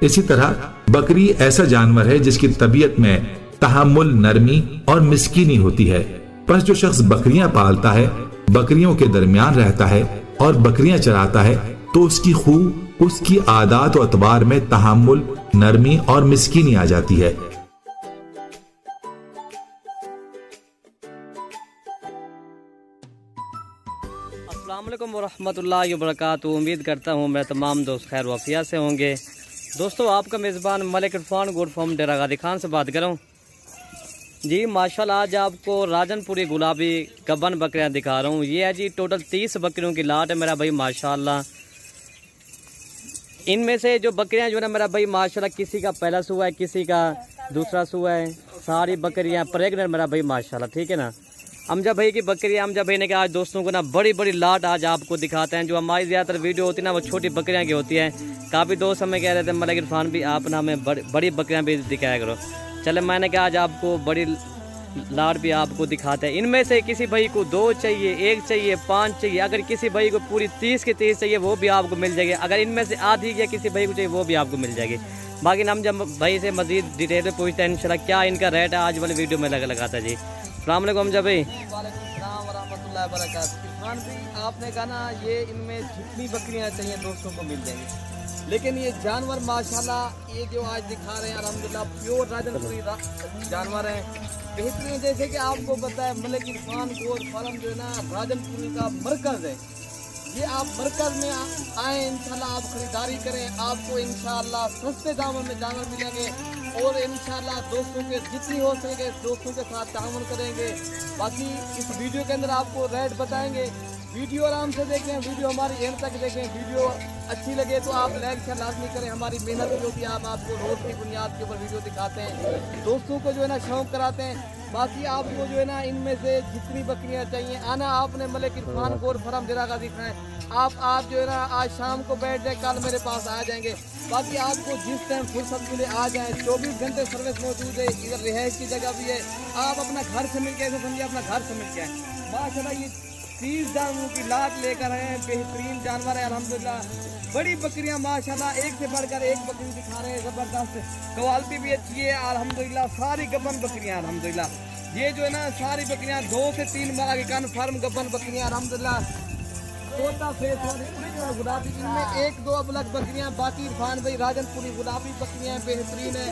इसी तरह बकरी ऐसा जानवर है जिसकी तबीयत में तहम्मुल, नरमी और मिस्कीनी होती है। बस जो शख्स बकरियां पालता है, बकरियों के दरमियान रहता है और बकरियां चराता है, तो उसकी खूब उसकी आदात और अतबार में तहम्मुल, नरमी और मिस्कीनी आ जाती है। अस्सलाम वालेकुम वरहमतुल्लाहि वबरकातुहू। उम्मीद करता हूँ मैं तमाम दोस्त खैर वफिया से होंगे। दोस्तों, आपका मेज़बान मलिक इरफान गोट फार्म डेरा गाजी खान से बात कर रहा हूँ जी। माशाल्लाह आज आपको राजनपुरी गुलाबी गबन बकरियाँ दिखा रहा हूँ। ये है जी टोटल 30 बकरियों की लाट है मेरा भाई माशाल्लाह। इनमें से जो बकरियाँ जो है ना मेरा भाई माशाल्लाह, किसी का पहला सुआ है, किसी का दूसरा सुआ है। सारी बकरियाँ प्रेग्नेंट मेरा भाई माशाल्लाह, ठीक है ना। अमजा भाई की बकरियाँ, अमजा भाई ने कहा आज दोस्तों को ना बड़ी बड़ी लाट आज आपको दिखाते हैं। जो हमारी ज़्यादातर वीडियो होती है ना वो छोटी बकरियाँ की होती है। काफ़ी दोस्त हमें कह रहे थे मलिक इरफान भी आप ना हमें बड़ी बकरियाँ भी दिखाया करो। चले मैंने कहा आज आपको बड़ी लाट भी आपको दिखाते हैं। इनमें से किसी भाई को 2 चाहिए, 1 चाहिए, 5 चाहिए, अगर किसी भाई को पूरी 30 की 30 चाहिए वो भी आपको मिल जाएगी। अगर इनमें से आधी या किसी भाई को चाहिए वो भी आपको मिल जाएगी। बाकी हम जब भाई से मजीद डिटेल में पूछते हैं इंशाल्लाह क्या इनका रेट है आज वाली वीडियो में लगाता है जी। अस्सलाम वालेकुम अमजा भाई। वालेकुम सलाम वरहमतुल्लाहि वबरकातुहू। इरफान भाई आपने कहा ना ये इनमें जितनी बकरियां चाहिए दोस्तों को मिल जाएंगी। लेकिन ये जानवर माशाल्लाह ये जो आज दिखा रहे हैं अल्हम्दुलिल्लाह प्योर राजनपुरी जानवर हैं, बेहतरीन। जैसे कि आपको पता है मलिक इरफान गोट फार्म जो है ना राजनपुरी का मरकज़ है। ये आप मरकज़ में आए इंशाल्लाह आप खरीदारी करें, आपको इंशाल्लाह सस्ते दामों में जानवर मिलेंगे और इंशाल्लाह दोस्तों के जितनी हो सके दोस्तों के साथ ताउन करेंगे। बाकी इस वीडियो के अंदर आपको रेट बताएंगे। वीडियो आराम से देखें, वीडियो हमारी एंड तक देखें। वीडियो अच्छी लगे तो आप लाइक शेयर लाजमी करें। हमारी मेहनत जो भी हम आपको रोज़ की बुनियाद के ऊपर वीडियो दिखाते हैं, दोस्तों को जो है ना शौक कराते हैं। बाकी आपको जो है ना इनमें से जितनी बकरियां चाहिए आना आपने मलिक इरफान गोट फार्म डेरा गाजी खान आप जो है ना आज शाम को बैठ जाए, कल मेरे पास आ जाएंगे। बाकी आपको जिस टाइम फुर्सत मिले आ जाएं, 24 घंटे सर्विस मौजूद है। इधर रिहाइश की जगह भी है, आप अपना घर से मिल के ऐसे समझिए अपना घर से मिल के आए। माशाल्लाह ये 30 जानवरों की लाट लेकर आए हैं, बेहतरीन जानवर है अल्हम्दुलिल्लाह। बड़ी बकरियां माशाल्लाह एक से बढ़कर एक बकरी दिखा रहे हैं, जबरदस्त क्वालिटी भी अच्छी है अल्हम्दुलिल्लाह। सारी गबन बकरियां अल्हम्दुलिल्लाह। ये जो है ना सारी बकरियां 2 से 3 माह की कन्फर्म गबन बकरियां अल्हम्दुलिल्लाह। तोता फेस वाली गुलाबी, इनमें 1-2 अबलग बकरियां, बाकी इरफान भाई राजनपुरी गुलाबी बकरियां बेहतरीन है।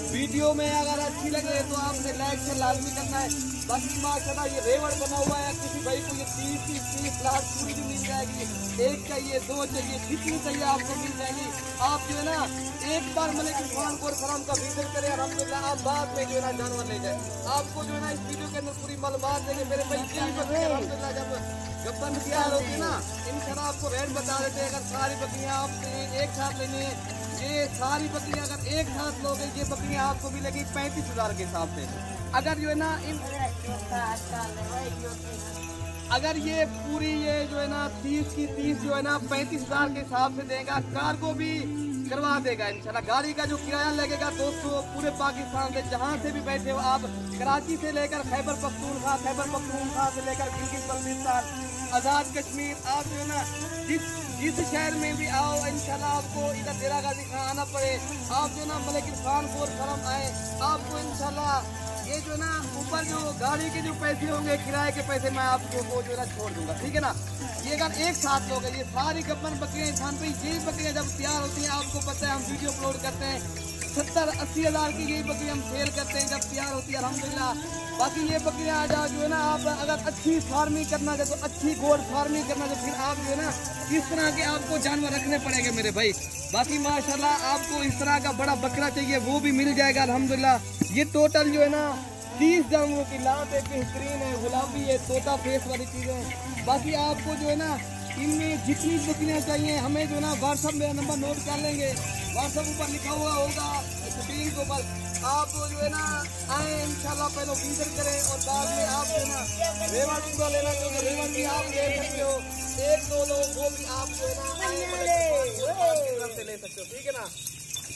वीडियो में अगर अच्छी लगे तो आपने लाइक से लाजमी करना है। बाकी माशाल्लाह ये रेवड़ बना हुआ है, किसी भाई को ये 30 लाख पूरी भी मिल जाएगी। 1 चाहिए, 2 चाहिए, जितनी चाहिए आपको मिल जाएगी। आप जो है ना एक बार मलिक इरफान गोट फार्म का विजिट करें अल्हम्दुलिल्लाह, आप बाद में जो है ना जानवर ले जाए। आपको जो है ना इस वीडियो के अंदर पूरी मालूमात देंगे मेरे भाई। अल्हम्दुलिल्लाह जब गब्बन तैयार होती है ना इंशाल्लाह आपको रेट बता देते हैं। अगर सारी बकरियां आप एक साथ लेनी है, ये सारी बकरियां अगर एक साथ लोगे ये बकरियां आपको मिलेगी 35,000 के हिसाब से। अगर जो है ना अगर ये पूरी ये जो है ना 30 की 30 जो है ना 35,000 के हिसाब से देगा। कार्गो भी करवा देगा इंशाल्लाह। गाड़ी का जो किराया लगेगा दोस्तों पूरे पाकिस्तान से जहाँ से भी बैठे हो आप, कराची से लेकर खैबर पख्तूनख्वा से लेकर गिलगित बल्तिस्तान, आज़ाद कश्मीर, आप जो है ना जिस शहर में भी आओ इंशाल्लाह आपको इधर डेरा गाजी खान आना पड़े, आप जो है ना मलिक इरफान गोट फार्म आए, आपको इंशाल्लाह ये जो है ना ऊपर जो गाड़ी के जो पैसे होंगे किराए के पैसे मैं आपको वो जो है ना छोड़ दूंगा, ठीक है ना। ये अगर एक साथ लोग ये सारी गब्बन बकरियां इंसान पे ये बकरियां जब तैयार होती हैं आपको पता है हम वीडियो अपलोड करते हैं 70-80 हज़ार की यही बकरी हम सेल करते हैं जब तैयार होती है अल्हम्दुलिल्लाह। बाकी ये बकरियां आज जो है ना आप अगर अच्छी फार्मिंग करना चाहते तो अच्छी गोट फार्मिंग करना चाहते फिर आप जो है ना किस तरह के आपको जानवर रखने पड़ेंगे मेरे भाई। बाकी माशाल्लाह आपको इस तरह का बड़ा बकरा चाहिए वो भी मिल जाएगा अल्हम्दुलिल्लाह। ये टोटल जो है ना 30 जानवरों की लाट है, बेहतरीन है, गुलाबी है, तोता फेस वाली चीज़ें। बाकी आपको जो है ना इनमें जितनी बकरियां चाहिए हमें जो है ना व्हाट्सअप में नंबर नोट कर लेंगे, व्हाट्सअप ऊपर लिखा हुआ होगा स्क्रीन के ऊपर। आप जो है ना आए इंशाल्लाह पहले विजिट करें और बाद में आप जो है ना रेवड़ पूरा लेना चाहिए, रेवड़ भी आप ले सकते हो। 1-2 लोग वो भी आप जो है ना आए से ले सकते हो, ठीक है ना।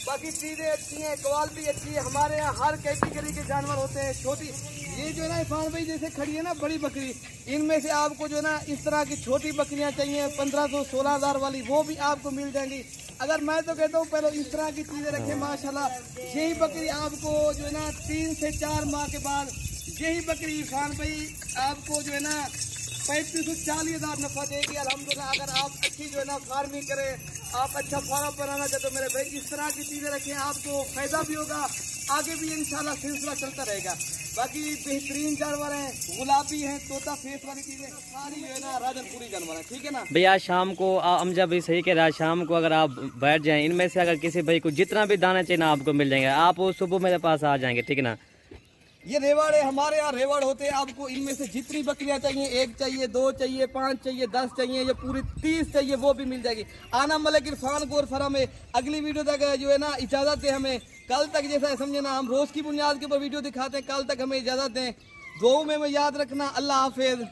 बाकी चीजें अच्छी हैं, क्वालिटी अच्छी है। हमारे यहाँ हर कैटेगरी के जानवर होते हैं। छोटी ये जो है ना इरफान भाई जैसे खड़ी है ना बड़ी बकरी, इनमें से आपको जो है ना इस तरह की छोटी बकरियां चाहिए 1500-16,000 वाली, वो भी आपको मिल जाएंगी। अगर मैं तो कहता हूँ पहले इस तरह की चीजें रखें माशाल्लाह। यही बकरी आपको जो है ना 3 से 4 माह के बाद यही बकरी इरफान भाई आपको जो है ना 35 से 40,000 नफा देगी अल्हम्दुलिल्लाह। अगर आप अच्छी जो है ना फार्मिंग करें, आप अच्छा फार्म बनाना चाहते हो मेरे भाई, इस तरह की चीजें रखें, आपको फायदा भी होगा, आगे भी इंशाल्लाह सिलसिला चलता रहेगा। बाकी बेहतरीन जानवर हैं, गुलाबी हैं, तोता फेस वाली चीजें सारी जो है ना राजनपुरी जानवर है, ठीक है ना भैया। शाम को अमजा भाई सही कह रहा है, शाम को अगर आप बैठ जाएं इनमें से अगर किसी भाई को जितना भी दाना चाहिए ना आपको मिल जाएंगे, आप वो सुबह मेरे पास आ जाएंगे, ठीक है ना। ये रेवाड़ है, हमारे यहाँ रेवाड़ होते हैं। आपको इनमें से जितनी बकरियां चाहिए, 1 चाहिए, 2 चाहिए, 5 चाहिए, 10 चाहिए, ये पूरी 30 चाहिए, वो भी मिल जाएगी। आना मलिक इरफान गोर फार्म में। अगली वीडियो तक जो है ना इजाजत दें हमें, कल तक जैसा समझे ना हम रोज की बुनियाद के ऊपर वीडियो दिखाते हैं, कल तक हमें इजाजत दें। दुआओं में याद रखना। अल्लाह हाफिज।